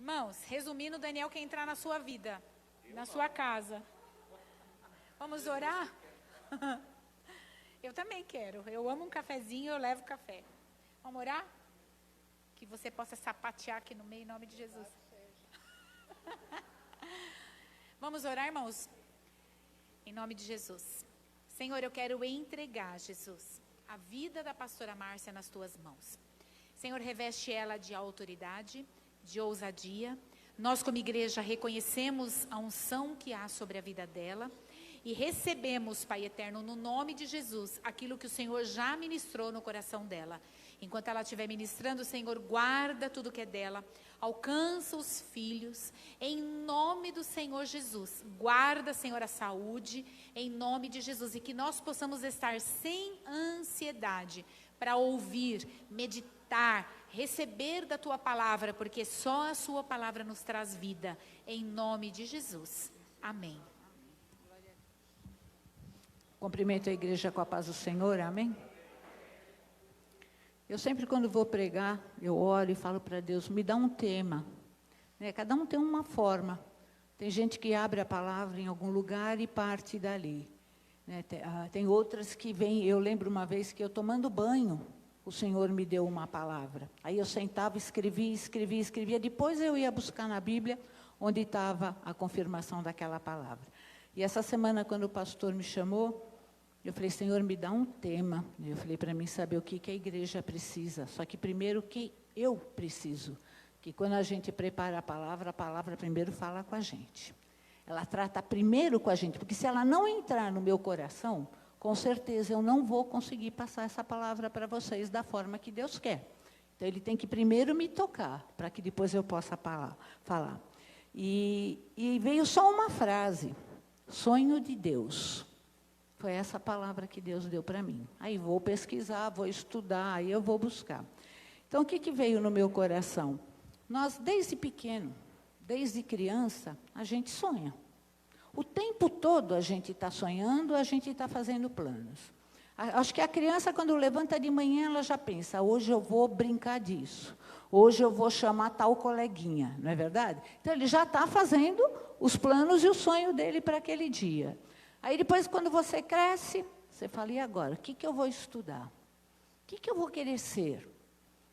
Irmãos, resumindo, Daniel quer entrar na sua vida, na sua casa. Vamos orar? Eu também quero. Eu amo um cafezinho, eu levo café. Vamos orar? Que você possa sapatear aqui no meio, em nome de Jesus. Vamos orar, irmãos? Em nome de Jesus. Senhor, eu quero entregar, Jesus, a vida da pastora Márcia nas tuas mãos. Senhor, reveste ela de autoridade, de ousadia. Nós, como igreja, reconhecemos a unção que há sobre a vida dela e recebemos, Pai eterno, no nome de Jesus, aquilo que o Senhor já ministrou no coração dela. Enquanto ela estiver ministrando, Senhor, guarda tudo que é dela, alcança os filhos, em nome do Senhor Jesus. Guarda, Senhor, a saúde, em nome de Jesus, e que nós possamos estar sem ansiedade para ouvir, meditar, receber da Tua palavra, porque só a Sua palavra nos traz vida, em nome de Jesus. Amém. Cumprimento a igreja com a paz do Senhor, amém? Eu sempre, quando vou pregar, eu oro e falo para Deus, me dá um tema. Cada um tem uma forma. Tem gente que abre a palavra em algum lugar e parte dali. Tem outras que vêm, eu lembro uma vez que eu tomando banho, o Senhor me deu uma palavra. Aí eu sentava, escrevia, depois eu ia buscar na Bíblia, onde estava a confirmação daquela palavra. E essa semana, quando o pastor me chamou, eu falei, Senhor, me dá um tema. Eu falei para mim saber o que a igreja precisa. Só que primeiro o que eu preciso. Que quando a gente prepara a palavra primeiro fala com a gente. Ela trata primeiro com a gente. Porque se ela não entrar no meu coração, com certeza eu não vou conseguir passar essa palavra para vocês da forma que Deus quer. Então, Ele tem que primeiro me tocar, para que depois eu possa falar. E veio só uma frase, sonho de Deus. Foi essa palavra que Deus deu para mim. Aí vou pesquisar, vou estudar, aí eu vou buscar. Então, o que veio no meu coração? Nós, desde pequeno, desde criança, a gente sonha. O tempo todo a gente está sonhando, a gente está fazendo planos. Acho que a criança, quando levanta de manhã, ela já pensa, hoje eu vou brincar disso. Hoje eu vou chamar tal coleguinha, não é verdade? Então, ele já está fazendo os planos e o sonho dele para aquele dia. Aí, depois, quando você cresce, você fala, e agora? O que eu vou estudar? O que eu vou querer ser?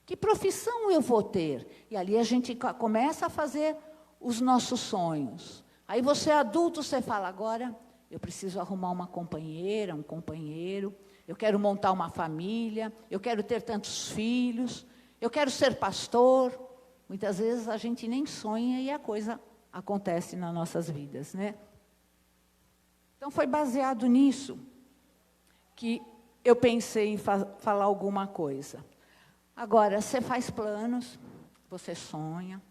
Que profissão eu vou ter? E ali a gente começa a fazer os nossos sonhos. Aí, você adulto, você fala, agora eu preciso arrumar uma companheira, um companheiro, eu quero montar uma família, eu quero ter tantos filhos, eu quero ser pastor. Muitas vezes a gente nem sonha e a coisa acontece nas nossas vidas, né? Então, foi baseado nisso que eu pensei em falar alguma coisa. Agora, você faz planos, você sonha.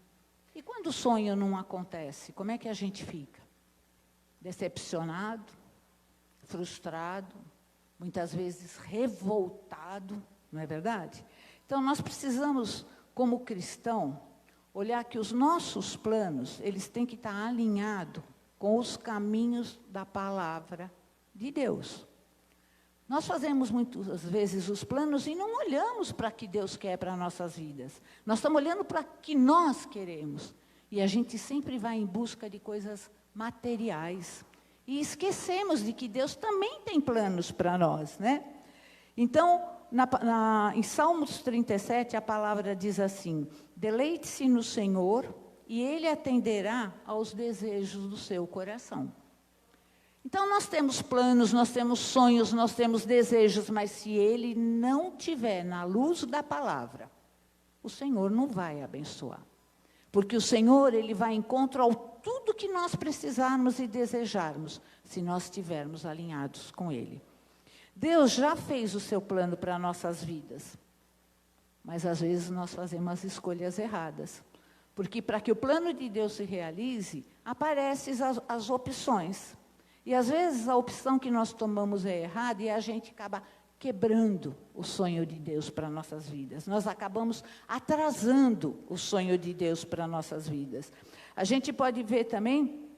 E quando o sonho não acontece, como é que a gente fica? Decepcionado, frustrado, muitas vezes revoltado, não é verdade? Então, nós precisamos, como cristão, olhar que os nossos planos, eles têm que estar alinhados com os caminhos da palavra de Deus. Nós fazemos muitas vezes os planos e não olhamos para o que Deus quer para as nossas vidas. Nós estamos olhando para o que nós queremos. E a gente sempre vai em busca de coisas materiais. E esquecemos de que Deus também tem planos para nós, né? Então, em Salmos 37, a palavra diz assim, deleite-se no Senhor, e Ele atenderá aos desejos do seu coração. Então, nós temos planos, nós temos sonhos, nós temos desejos, mas se Ele não tiver na luz da palavra, o Senhor não vai abençoar. Porque o Senhor, Ele vai em encontro a tudo que nós precisarmos e desejarmos, se nós estivermos alinhados com Ele. Deus já fez o seu plano para nossas vidas, mas às vezes nós fazemos as escolhas erradas. Porque para que o plano de Deus se realize, aparecem as opções. E às vezes a opção que nós tomamos é errada e a gente acaba quebrando o sonho de Deus para nossas vidas. Nós acabamos atrasando o sonho de Deus para nossas vidas. A gente pode ver também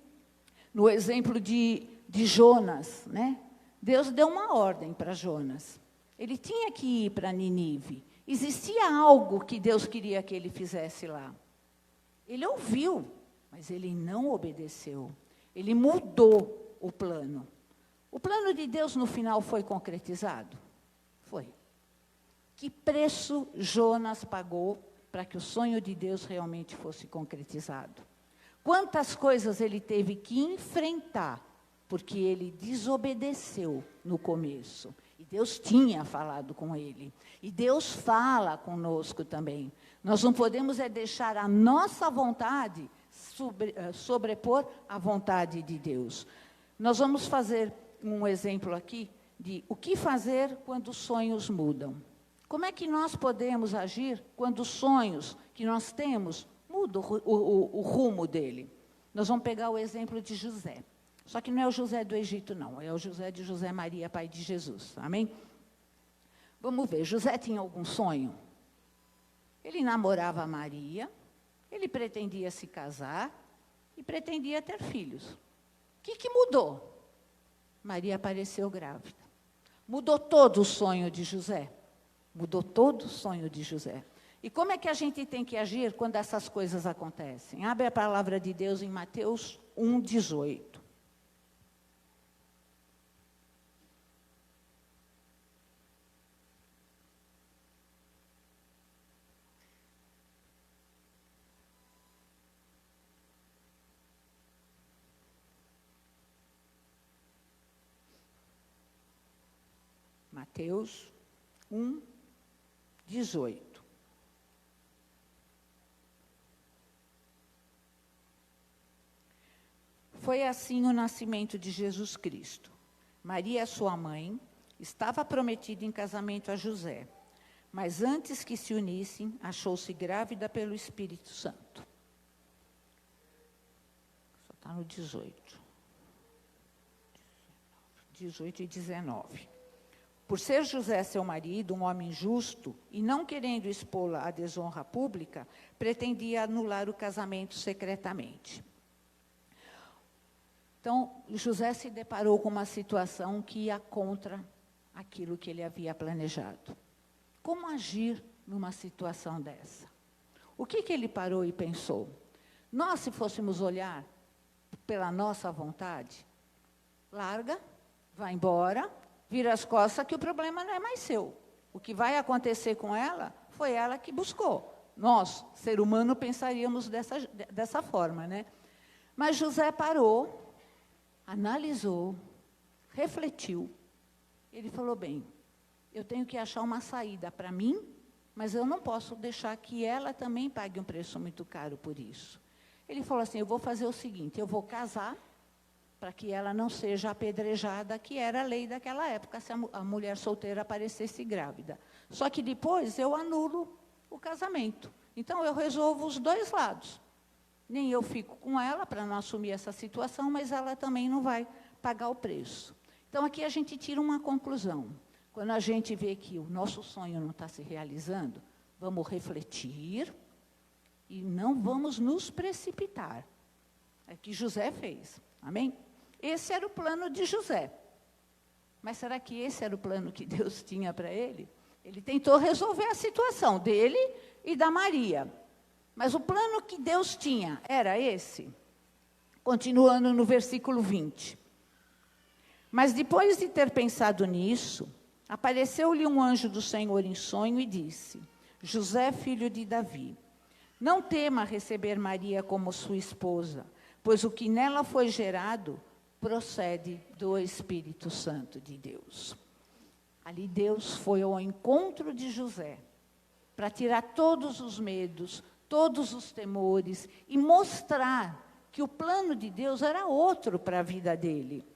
no exemplo de Jonas, né? Deus deu uma ordem para Jonas. Ele tinha que ir para Nínive. Existia algo que Deus queria que ele fizesse lá. Ele ouviu, mas ele não obedeceu. Ele mudou o plano. O plano de Deus, no final, foi concretizado? Foi. Que preço Jonas pagou para que o sonho de Deus realmente fosse concretizado? Quantas coisas ele teve que enfrentar, porque ele desobedeceu no começo. E Deus tinha falado com ele. E Deus fala conosco também. Nós não podemos deixar a nossa vontade sobrepor a vontade de Deus. Nós vamos fazer um exemplo aqui de o que fazer quando os sonhos mudam. Como é que nós podemos agir quando os sonhos que nós temos mudam o rumo dele? Nós vamos pegar o exemplo de José. Só que não é o José do Egito, não. É o José de José Maria, pai de Jesus. Amém? Vamos ver. José tinha algum sonho? Ele namorava Maria, ele pretendia se casar e pretendia ter filhos. O que mudou? Maria apareceu grávida. Mudou todo o sonho de José. Mudou todo o sonho de José. E como é que a gente tem que agir quando essas coisas acontecem? Abre a palavra de Deus em Mateus 1:18. Mateus 1:18. Foi assim o nascimento de Jesus Cristo. Maria, sua mãe, estava prometida em casamento a José, mas antes que se unissem, achou-se grávida pelo Espírito Santo. Só está no 18. 18 e 19. Por ser José seu marido, um homem justo, e não querendo expô-la à desonra pública, pretendia anular o casamento secretamente. Então, José se deparou com uma situação que ia contra aquilo que ele havia planejado. Como agir numa situação dessa? O que ele parou e pensou? Nós, se fôssemos olhar pela nossa vontade, larga, vai embora, vira as costas, que o problema não é mais seu. O que vai acontecer com ela, foi ela que buscou. Nós, ser humano, pensaríamos dessa forma, né? Mas José parou, analisou, refletiu. Ele falou, bem, eu tenho que achar uma saída para mim, mas eu não posso deixar que ela também pague um preço muito caro por isso. Ele falou assim, eu vou fazer o seguinte, eu vou casar, para que ela não seja apedrejada, que era a lei daquela época, se a mulher solteira aparecesse grávida. Só que depois eu anulo o casamento. Então, eu resolvo os dois lados. Nem eu fico com ela para não assumir essa situação, mas ela também não vai pagar o preço. Então, aqui a gente tira uma conclusão. Quando a gente vê que o nosso sonho não está se realizando, vamos refletir e não vamos nos precipitar. É o que José fez. Amém? Esse era o plano de José. Mas será que esse era o plano que Deus tinha para ele? Ele tentou resolver a situação dele e da Maria. Mas o plano que Deus tinha era esse? Continuando no versículo 20. Mas depois de ter pensado nisso, apareceu-lhe um anjo do Senhor em sonho e disse, José, filho de Davi, não tema receber Maria como sua esposa, pois o que nela foi gerado procede do Espírito Santo de Deus. Ali Deus foi ao encontro de José, para tirar todos os medos, todos os temores, e mostrar que o plano de Deus era outro para a vida dele.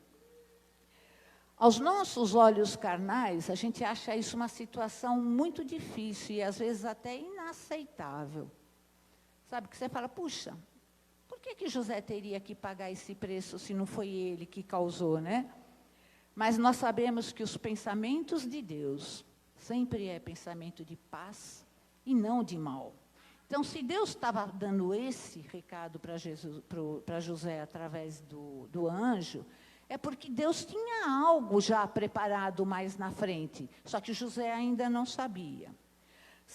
Aos nossos olhos carnais, a gente acha isso uma situação muito difícil, e às vezes até inaceitável. Sabe, que você fala, puxa, por que José teria que pagar esse preço se não foi ele que causou, né? Mas nós sabemos que os pensamentos de Deus sempre é pensamento de paz e não de mal. Então, se Deus estava dando esse recado para José através do anjo, é porque Deus tinha algo já preparado mais na frente, só que José ainda não sabia.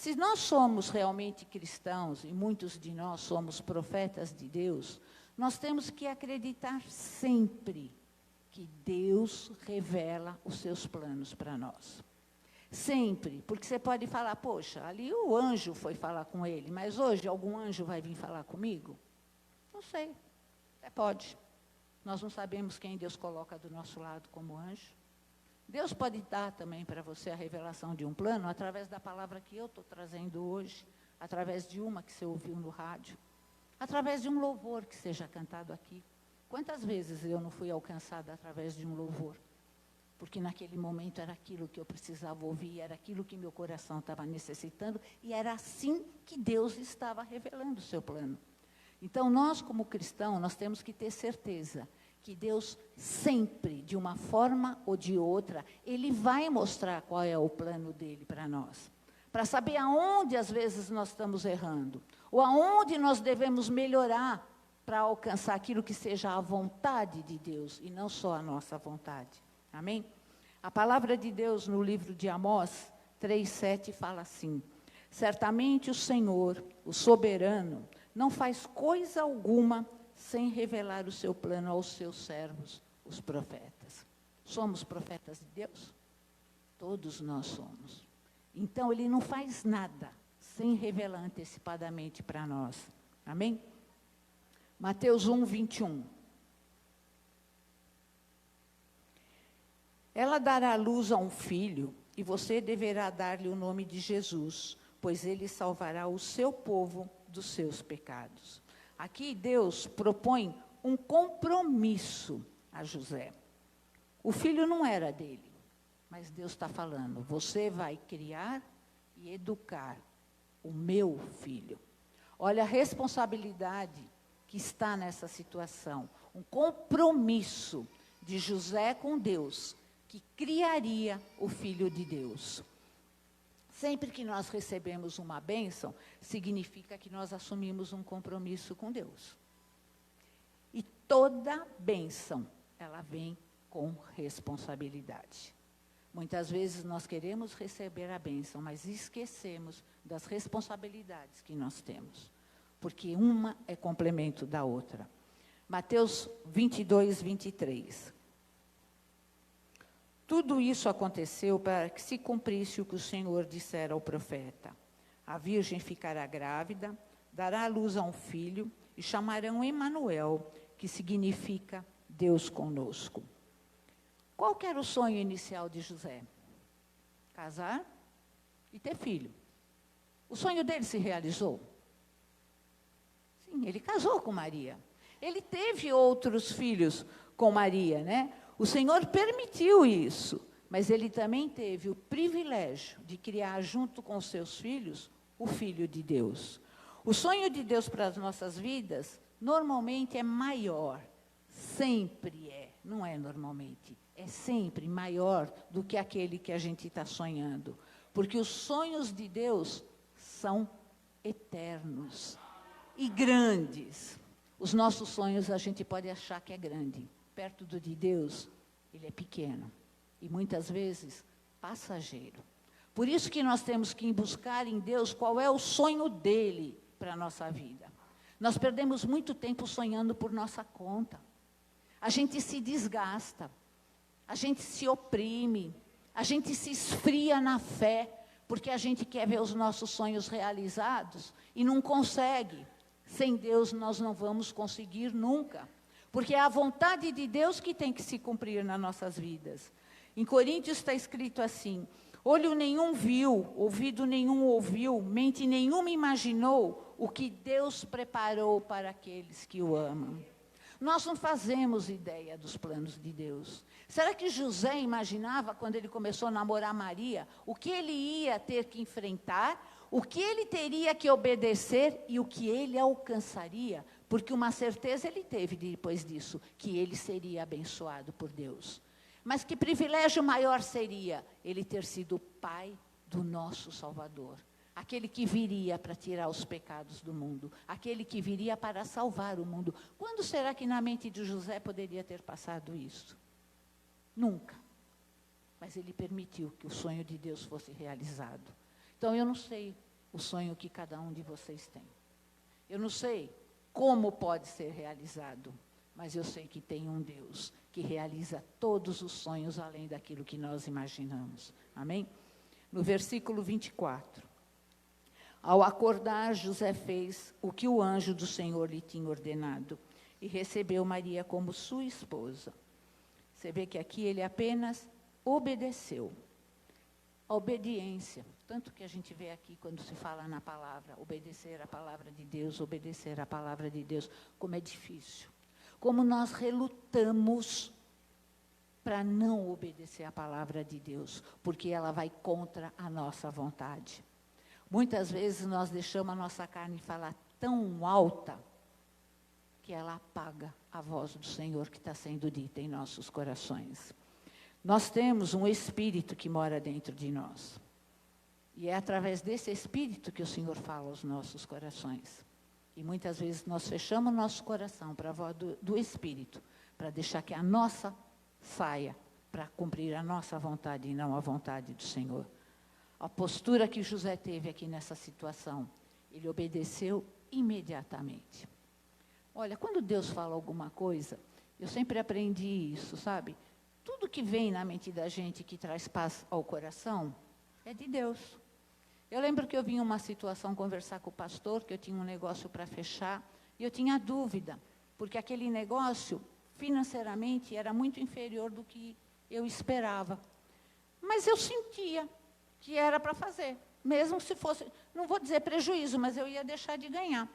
Se nós somos realmente cristãos, e muitos de nós somos profetas de Deus, nós temos que acreditar sempre que Deus revela os seus planos para nós. Sempre, porque você pode falar, poxa, ali o anjo foi falar com ele, mas hoje algum anjo vai vir falar comigo? Não sei, pode. Nós não sabemos quem Deus coloca do nosso lado como anjo. Deus pode dar também para você a revelação de um plano através da palavra que eu estou trazendo hoje, através de uma que você ouviu no rádio, através de um louvor que seja cantado aqui. Quantas vezes eu não fui alcançada através de um louvor? Porque naquele momento era aquilo que eu precisava ouvir, era aquilo que meu coração estava necessitando, e era assim que Deus estava revelando o seu plano. Então, nós como cristãos, nós temos que ter certeza que Deus sempre, de uma forma ou de outra, Ele vai mostrar qual é o plano dEle para nós. Para saber aonde, às vezes, nós estamos errando, ou aonde nós devemos melhorar para alcançar aquilo que seja a vontade de Deus, e não só a nossa vontade. Amém? A palavra de Deus no livro de Amós 3:7 fala assim: certamente o Senhor, o soberano, não faz coisa alguma sem revelar o seu plano aos seus servos, os profetas. Somos profetas de Deus? Todos nós somos. Então, Ele não faz nada sem revelar antecipadamente para nós. Amém? Mateus 1:21. Ela dará luz a um filho, e você deverá dar-lhe o nome de Jesus, pois ele salvará o seu povo dos seus pecados. Aqui Deus propõe um compromisso a José. O filho não era dele, mas Deus está falando, você vai criar e educar o meu filho. Olha a responsabilidade que está nessa situação, um compromisso de José com Deus, que criaria o Filho de Deus. Sempre que nós recebemos uma bênção, significa que nós assumimos um compromisso com Deus. E toda bênção, ela vem com responsabilidade. Muitas vezes nós queremos receber a bênção, mas esquecemos das responsabilidades que nós temos, porque uma é complemento da outra. Mateus 22:23. Tudo isso aconteceu para que se cumprisse o que o Senhor dissera ao profeta. A virgem ficará grávida, dará à luz a um filho e chamarão Emanuel, que significa Deus conosco. Qual que era o sonho inicial de José? Casar e ter filho. O sonho dele se realizou? Sim, ele casou com Maria. Ele teve outros filhos com Maria, né? O Senhor permitiu isso, mas Ele também teve o privilégio de criar junto com os seus filhos o Filho de Deus. O sonho de Deus para as nossas vidas, normalmente é maior, sempre é, não é normalmente, é sempre maior do que aquele que a gente está sonhando, porque os sonhos de Deus são eternos e grandes. Os nossos sonhos a gente pode achar que é grande. Perto do de Deus, ele é pequeno e muitas vezes passageiro. Por isso que nós temos que buscar em Deus qual é o sonho dele para a nossa vida. Nós perdemos muito tempo sonhando por nossa conta. A gente se desgasta, a gente se oprime, a gente se esfria na fé, porque a gente quer ver os nossos sonhos realizados e não consegue. Sem Deus nós não vamos conseguir nunca. Porque é a vontade de Deus que tem que se cumprir nas nossas vidas. Em Coríntios está escrito assim: olho nenhum viu, ouvido nenhum ouviu, mente nenhuma imaginou o que Deus preparou para aqueles que o amam. Nós não fazemos ideia dos planos de Deus. Será que José imaginava, quando ele começou a namorar Maria, o que ele ia ter que enfrentar, o que ele teria que obedecer e o que ele alcançaria? Porque uma certeza ele teve depois disso, que ele seria abençoado por Deus. Mas que privilégio maior seria ele ter sido o pai do nosso Salvador. Aquele que viria para tirar os pecados do mundo. Aquele que viria para salvar o mundo. Quando será que na mente de José poderia ter passado isso? Nunca. Mas ele permitiu que o sonho de Deus fosse realizado. Então eu não sei o sonho que cada um de vocês tem. Eu não sei como pode ser realizado, mas eu sei que tem um Deus que realiza todos os sonhos além daquilo que nós imaginamos. Amém? No versículo 24. Ao acordar, José fez o que o anjo do Senhor lhe tinha ordenado e recebeu Maria como sua esposa. Você vê que aqui ele apenas obedeceu. A obediência, tanto que a gente vê aqui quando se fala na palavra, obedecer a palavra de Deus, obedecer a palavra de Deus, como é difícil. Como nós relutamos para não obedecer a palavra de Deus, porque ela vai contra a nossa vontade. Muitas vezes nós deixamos a nossa carne falar tão alta, que ela apaga a voz do Senhor que está sendo dita em nossos corações. Nós temos um Espírito que mora dentro de nós. E é através desse Espírito que o Senhor fala aos nossos corações. E muitas vezes nós fechamos nosso coração para a voz do Espírito, para deixar que a nossa saia, para cumprir a nossa vontade e não a vontade do Senhor. A postura que José teve aqui nessa situação, ele obedeceu imediatamente. Olha, quando Deus fala alguma coisa, eu sempre aprendi isso, sabe? Tudo que vem na mente da gente que traz paz ao coração, é de Deus. Eu lembro que eu vim em uma situação conversar com o pastor, que eu tinha um negócio para fechar, e eu tinha dúvida, porque aquele negócio, financeiramente, era muito inferior do que eu esperava. Mas eu sentia que era para fazer, mesmo se fosse, não vou dizer prejuízo, mas eu ia deixar de ganhar.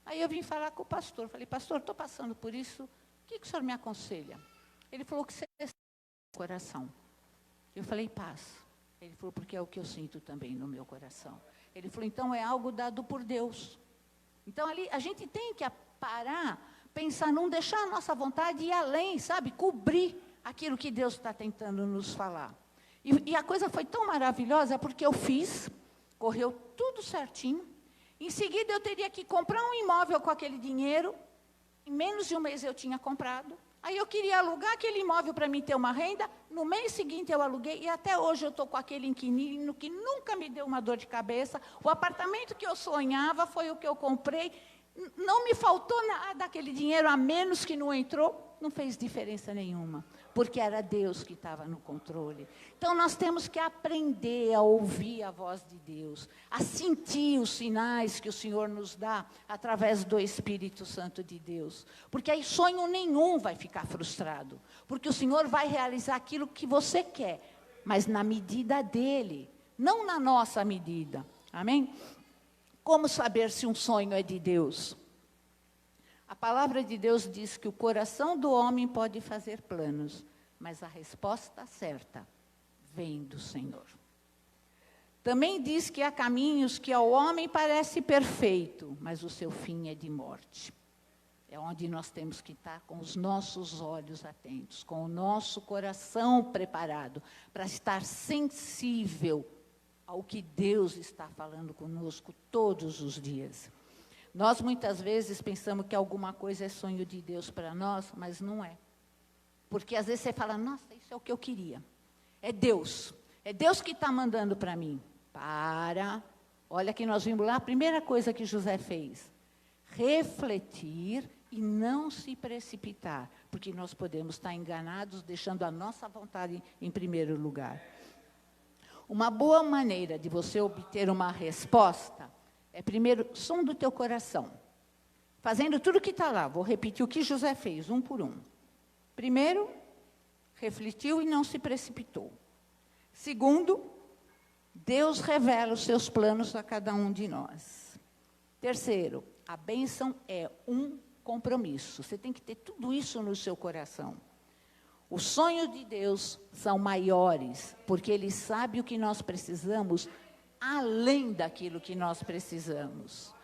Aí eu vim falar com o pastor, falei, pastor, estou passando por isso, o que o senhor me aconselha? Ele falou que você coração. Eu falei, paz. Ele falou, porque é o que eu sinto também no meu coração. Ele falou, então é algo dado por Deus. Então ali a gente tem que parar, pensar, não deixar a nossa vontade ir além, sabe? Cobrir aquilo que Deus está tentando nos falar. E a coisa foi tão maravilhosa, porque eu fiz, correu tudo certinho. Em seguida eu teria que comprar um imóvel com aquele dinheiro. Em menos de um mês eu tinha comprado. Aí eu queria alugar aquele imóvel para mim ter uma renda. No mês seguinte eu aluguei e até hoje eu estou com aquele inquilino que nunca me deu uma dor de cabeça. O apartamento que eu sonhava foi o que eu comprei. Não me faltou nada daquele dinheiro, a menos que não entrou, não fez diferença nenhuma, porque era Deus que estava no controle. Então nós temos que aprender a ouvir a voz de Deus, a sentir os sinais que o Senhor nos dá através do Espírito Santo de Deus, porque aí sonho nenhum vai ficar frustrado, porque o Senhor vai realizar aquilo que você quer, mas na medida dele, não na nossa medida. Amém? Como saber se um sonho é de Deus? A palavra de Deus diz que o coração do homem pode fazer planos, mas a resposta certa vem do Senhor. Também diz que há caminhos que ao homem parece perfeito, mas o seu fim é de morte. É onde nós temos que estar com os nossos olhos atentos, com o nosso coração preparado, para estar sensível ao que Deus está falando conosco todos os dias. Nós, muitas vezes, pensamos que alguma coisa é sonho de Deus para nós, mas não é. Porque, às vezes, você fala, nossa, isso é o que eu queria. É Deus que está mandando para mim. Para, olha que nós vimos lá, a primeira coisa que José fez. Refletir e não se precipitar, porque nós podemos estar enganados, deixando a nossa vontade em primeiro lugar. Uma boa maneira de você obter uma resposta é, primeiro, som do teu coração. Fazendo tudo que está lá. Vou repetir o que José fez, um por um. Primeiro, refletiu e não se precipitou. Segundo, Deus revela os seus planos a cada um de nós. Terceiro, a bênção é um compromisso. Você tem que ter tudo isso no seu coração. Os sonhos de Deus são maiores, porque Ele sabe o que nós precisamos, além daquilo que nós precisamos.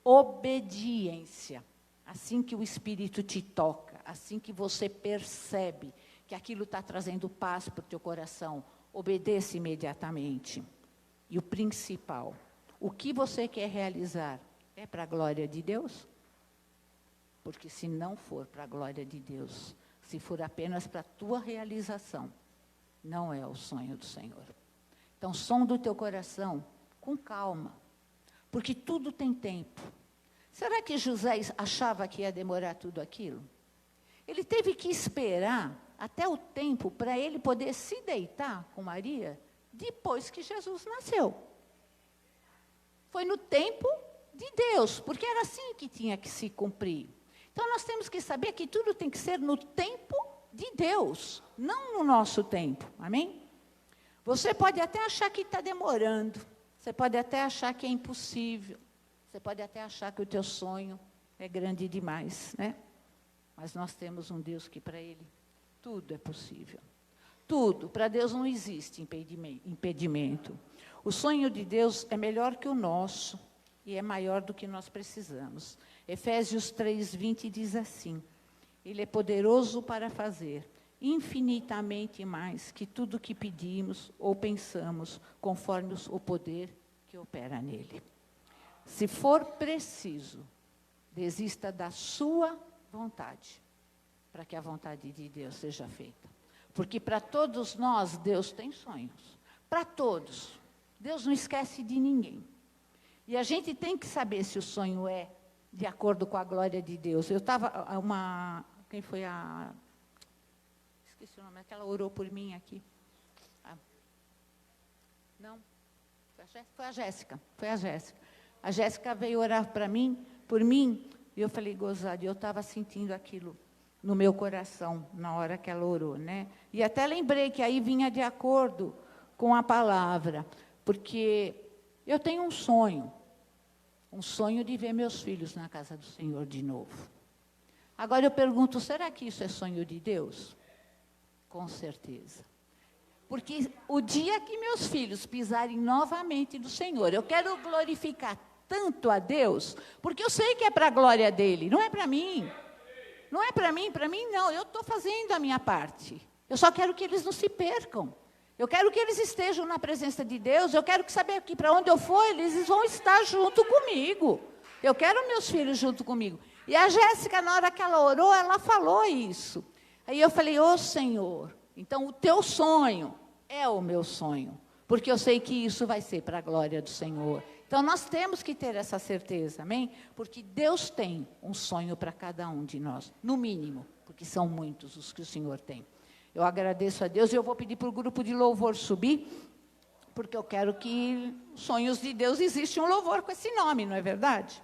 Obediência. Assim que o Espírito te toca, assim que você percebe que aquilo está trazendo paz para o teu coração, obedeça imediatamente. E o principal, o que você quer realizar, é para a glória de Deus? Porque se não for para a glória de Deus, se for apenas para a tua realização, não é o sonho do Senhor. Então, som do teu coração, com calma. Porque tudo tem tempo. Será que José achava que ia demorar tudo aquilo? Ele teve que esperar até o tempo para ele poder se deitar com Maria depois que Jesus nasceu. Foi no tempo de Deus, porque era assim que tinha que se cumprir. Então, nós temos que saber que tudo tem que ser no tempo de Deus, não no nosso tempo. Amém? Você pode até achar que está demorando. Você pode até achar que é impossível. Você pode até achar que o teu sonho é grande demais, né? Mas nós temos um Deus que para Ele tudo é possível. Tudo. Para Deus não existe impedimento. O sonho de Deus é melhor que o nosso e é maior do que nós precisamos. Efésios 3:20 diz assim: Ele é poderoso para fazer infinitamente mais que tudo que pedimos ou pensamos, conforme o poder que opera nele. Se for preciso, desista da sua vontade, para que a vontade de Deus seja feita. Porque para todos nós, Deus tem sonhos. Para todos. Deus não esquece de ninguém. E a gente tem que saber se o sonho é de acordo com a glória de Deus. Eu estava, quem foi a... Esqueci o nome, aquela orou por mim aqui. Não, foi a Jéssica. A Jéssica veio orar por mim, e eu falei, gozado, eu estava sentindo aquilo no meu coração, na hora que ela orou, né? E até lembrei que aí vinha de acordo com a palavra, porque eu tenho um sonho de ver meus filhos na casa do Senhor de novo. Agora eu pergunto, será que isso é sonho de Deus? Com certeza. Porque o dia que meus filhos pisarem novamente do Senhor, eu quero glorificar tanto a Deus, porque eu sei que é para a glória dele, não é para mim. Não é para mim não, eu estou fazendo a minha parte. Eu só quero que eles não se percam. Eu quero que eles estejam na presença de Deus, eu quero saber que para onde eu for, eles vão estar junto comigo. Eu quero meus filhos junto comigo. E a Jéssica, na hora que ela orou, ela falou isso. Aí eu falei, ô Senhor, então o teu sonho é o meu sonho, porque eu sei que isso vai ser para a glória do Senhor. Então, nós temos que ter essa certeza, amém? Porque Deus tem um sonho para cada um de nós, no mínimo, porque são muitos os que o Senhor tem. Eu agradeço a Deus e eu vou pedir para o grupo de louvor subir, porque eu quero que sonhos de Deus existe um louvor com esse nome, não é verdade?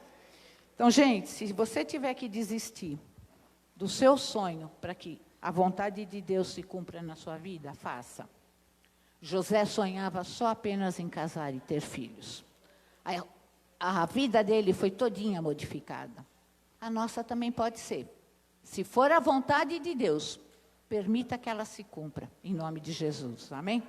Então, gente, se você tiver que desistir do seu sonho para que a vontade de Deus se cumpra na sua vida, faça. José sonhava só apenas em casar e ter filhos. A vida dele foi todinha modificada. A nossa também pode ser. Se for a vontade de Deus, permita que ela se cumpra, em nome de Jesus. Amém?